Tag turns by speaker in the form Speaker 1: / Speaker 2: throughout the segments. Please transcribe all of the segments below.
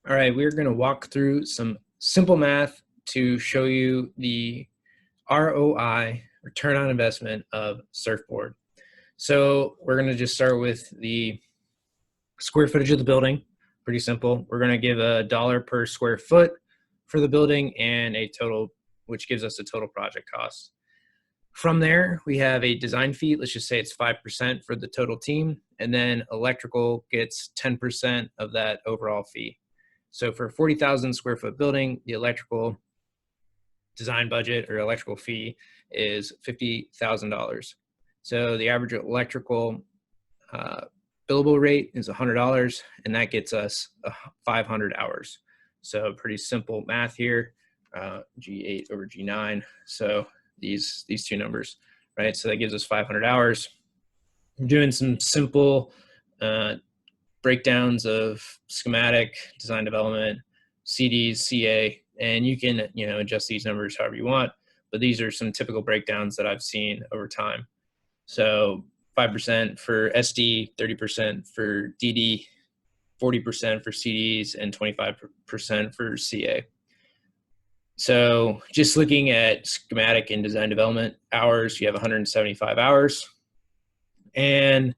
Speaker 1: All right, we're going to walk through some simple math to show you the ROI, return on investment, of Surfboard. So we're going to just start with the square footage of the building. Pretty simple. We're going to give $1 per square foot for the building and a total, which gives us a total project cost. From there, we have a design fee. Let's just say it's 5% for the total team. And then electrical gets 10% of that overall fee. So for a 40,000 square foot building, the electrical design budget or electrical fee is $50,000. So the average electrical billable rate is $100, and that gets us 500 hours. So pretty simple math here, G8 over G9. So these two numbers, right? So that gives us 500 hours. I'm doing some simple breakdowns of schematic, design development, CDs, CA, and you can adjust these numbers however you want, but these are some typical breakdowns that I've seen over time. So 5% for SD, 30% for DD, 40% for CDs, and 25% for CA. So just looking at schematic and design development hours, you have 175 hours. And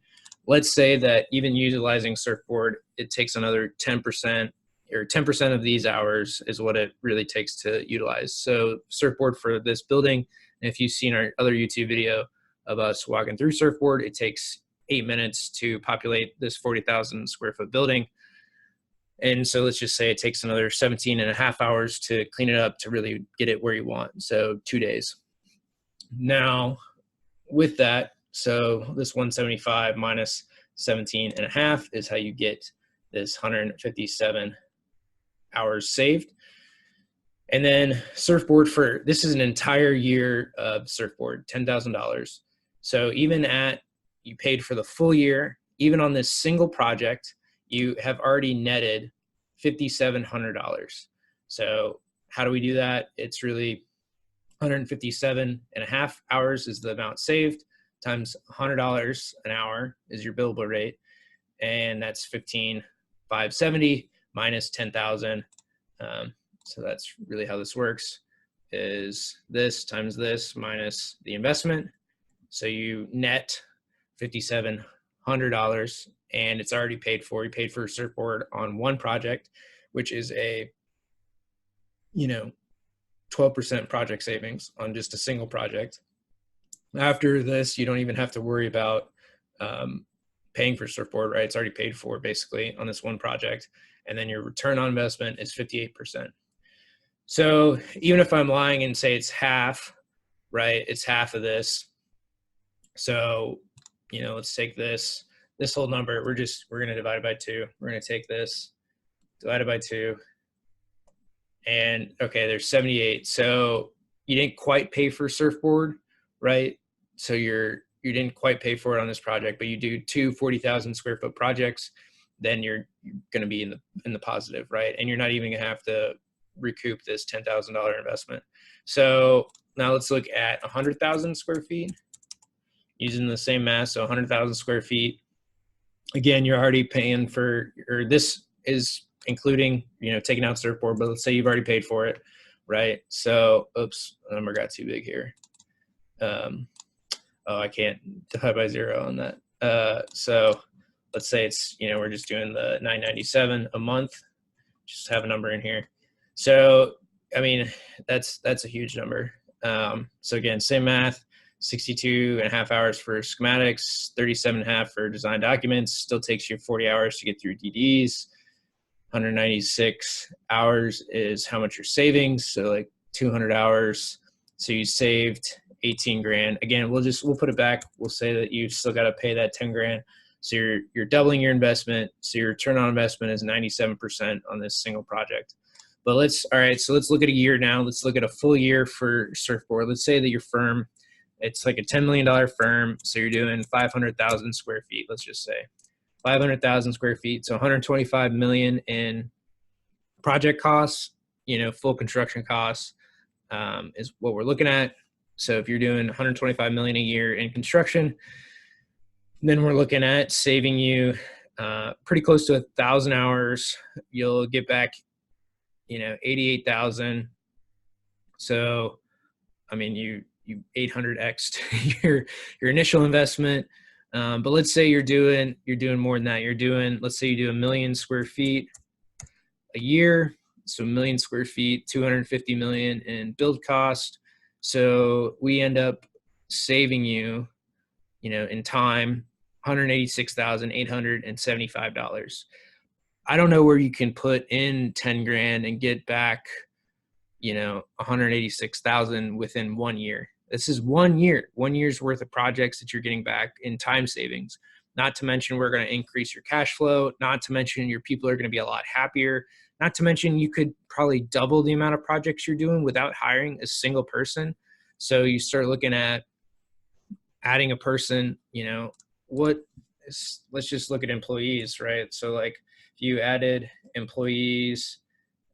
Speaker 1: let's say that even utilizing Surfboard, it takes another 10%, or 10% of these hours is what it really takes to utilize. So Surfboard for this building, and if you've seen our other YouTube video of us walking through Surfboard, it takes 8 minutes to populate this 40,000 square foot building. And so let's just say it takes another 17 and a half hours to clean it up to really get it where you want. So 2 days. Now with that, so this 175 minus 17 and a half is how you get this 157 hours saved. And then Surfboard for, this is an entire year of Surfboard, $10,000. So even you paid for the full year, even on this single project, you have already netted $5,700. So how do we do that? It's really 157 and a half hours is the amount saved, times $100 an hour is your billable rate, and that's 15,570 minus 10,000. So that's really how this works, is this times this minus the investment. So you net $5,700, and it's already paid for. You paid for a Surfboard on one project, which is a 12% project savings on just a single project. After this, you don't even have to worry about paying for Surfboard, right? It's already paid for basically on this one project. And then your return on investment is 58%. So even if I'm lying and say it's half, right? It's half of this. So, let's take this whole number. We're going to divide it by 2. We're going to take this, divide it by 2. And okay, there's 78. So you didn't quite pay for Surfboard, right? So you didn't quite pay for it on this project, but you do 2 40,000 square foot projects, then you're going to be in the positive, right? And you're not even going to have to recoup this $10,000 investment. So now let's look at 100,000 square feet using the same math. So 100,000 square feet. Again, you're already paying for, or this is including, taking out Surfboard, but let's say you've already paid for it, right? So, oops, the number got too big here. I can't divide by 0 on that. So let's say it's, we're just doing the 997 a month, just have a number in here. So, I mean, that's a huge number. So again, same math, 62 and a half hours for schematics, 37 and a half for design documents, still takes you 40 hours to get through DDs. 196 hours is how much you're saving. So like 200 hours. So you saved 18 grand. Again, we'll put it back. We'll say that you still got to pay that 10 grand. So you're doubling your investment. So your return on investment is 97% on this single project. But all right, so let's look at a year now. Let's look at a full year for Surfboard. Let's say that your firm, it's like a $10 million firm. So you're doing 500,000 square feet, let's just say. 500,000 square feet. So 125 million in project costs, full construction costs is what we're looking at. So if you're doing 125 million a year in construction, then we're looking at saving you pretty close to 1,000 hours, you'll get back, 88,000. So, I mean, you 800x your initial investment. But let's say you're doing more than that. Let's say you do 1,000,000 square feet a year. So 1,000,000 square feet, 250 million in build cost. So we end up saving you, in time, $186,875. I don't know where you can put in 10 grand and get back, 186,000 within 1 year. This is 1 year, 1 year's worth of projects that you're getting back in time savings. Not to mention, we're going to increase your cash flow. Not to mention, your people are going to be a lot happier. Not to mention, you could probably double the amount of projects you're doing without hiring a single person. So you start looking at adding a person, let's just look at employees, right? So like if you added employees,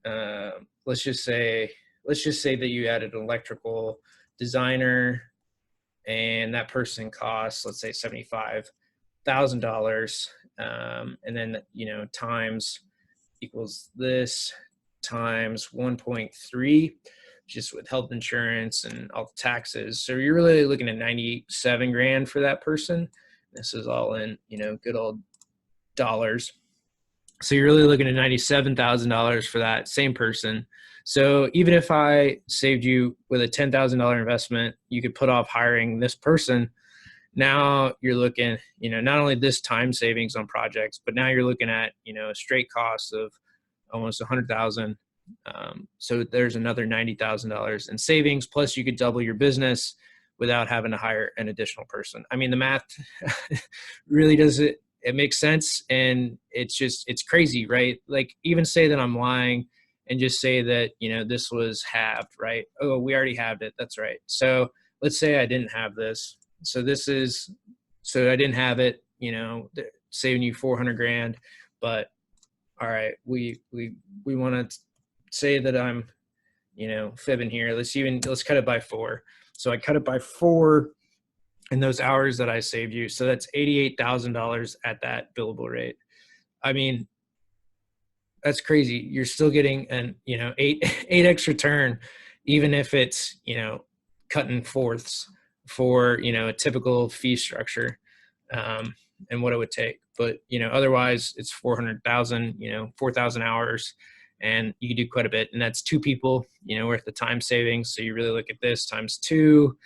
Speaker 1: let's just say that you added an electrical designer and that person costs, let's say $75,000. And then, times equals this times 1.3, just with health insurance and all the taxes. So you're really looking at 97 grand for that person. This is all in, good old dollars. So you're really looking at $97,000 for that same person. So even if I saved you with a $10,000 investment, you could put off hiring this person. Now you're looking, not only this time savings on projects, but now you're looking at, a straight cost of almost 100,000. So there's another $90,000 in savings. Plus you could double your business without having to hire an additional person. I mean, the math really it makes sense. And it's crazy, right? Like, even say that I'm lying and just say that, this was halved, right? Oh, we already halved it. That's right. So let's say I didn't have this. So I didn't have it, saving you 400 grand, but all right, we want to say that I'm, fibbing here. Let's cut it by 4. So I cut it by 4 in those hours that I saved you. So that's $88,000 at that billable rate. I mean, that's crazy. You're still getting an, 8x return, even if it's, cutting fourths for, a typical fee structure, and what it would take. But, otherwise it's 400,000, 4,000 hours, and you can do quite a bit. And that's 2 people, worth the time savings. So you really look at this times 2,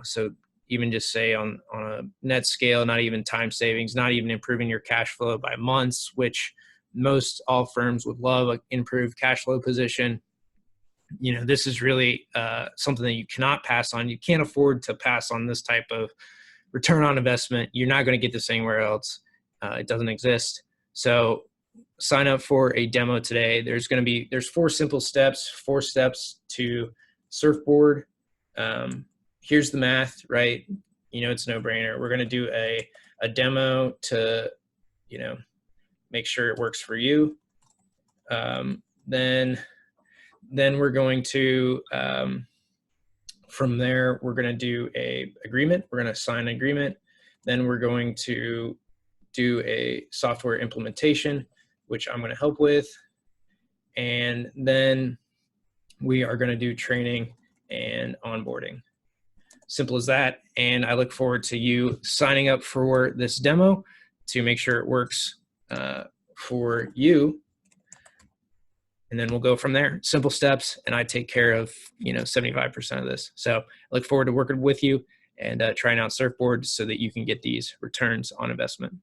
Speaker 1: so even just say on a net scale, not even time savings, not even improving your cash flow by months, which all firms would love, an improved cash flow position. This is really something that you cannot pass on. You can't afford to pass on this type of return on investment. You're not going to get this anywhere else. It doesn't exist. So sign up for a demo today. There's 4 simple steps, 4 steps to Surfboard. Here's the math, right? It's a no-brainer. We're going to do a demo to, make sure it works for you. Then we're going to, from there, we're going to do a agreement. We're going to sign an agreement. Then we're going to do a software implementation, which I'm going to help with. And then we are going to do training and onboarding. Simple as that. And I look forward to you signing up for this demo to make sure it works for you. And then we'll go from there. Simple steps, and I take care of 75% of this. So I look forward to working with you and trying out Surfboard so that you can get these returns on investment.